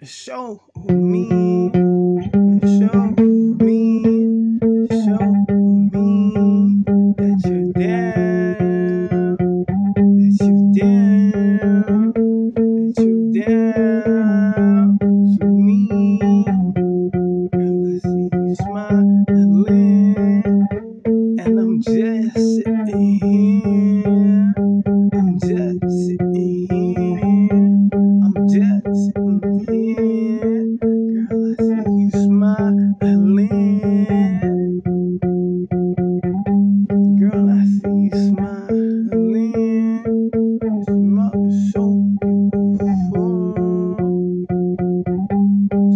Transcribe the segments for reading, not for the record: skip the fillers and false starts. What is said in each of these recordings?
Show me, show me, show me that you're there, that you're there, that you're there for me. Girl, I see you smiling, and I'm just sitting here. I'm just sitting here. I'm just sitting here. Girl, I see you smiling. Girl, I see you smiling. You smile so beautiful.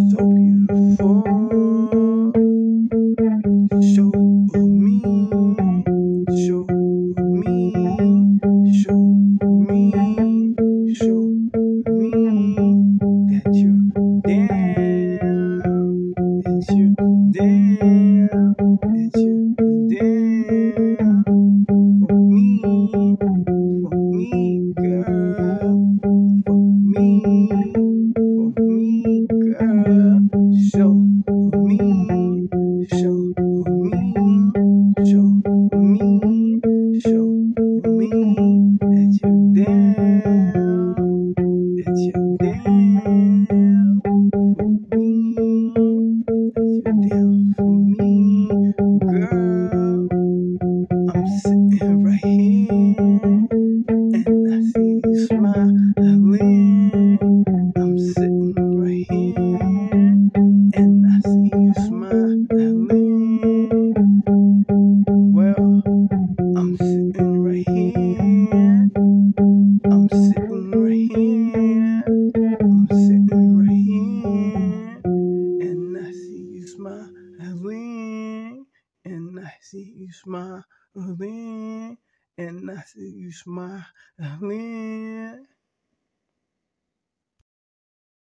So beautiful. Show me. Show me. Show me. Show me that you're there, that you're there, that you're there for me, girl, for me, girl. Show me, show me, show me, show me that you're there, that you're there for me, that you're there for me, girl. I'm sitting right here and I see you smiling. I'm sitting right here and I see you smiling. Well, I'm sitting right here. I'm sitting right here. I'm sitting right here and I see you smiling. And I see you smiling. And I see you smiling.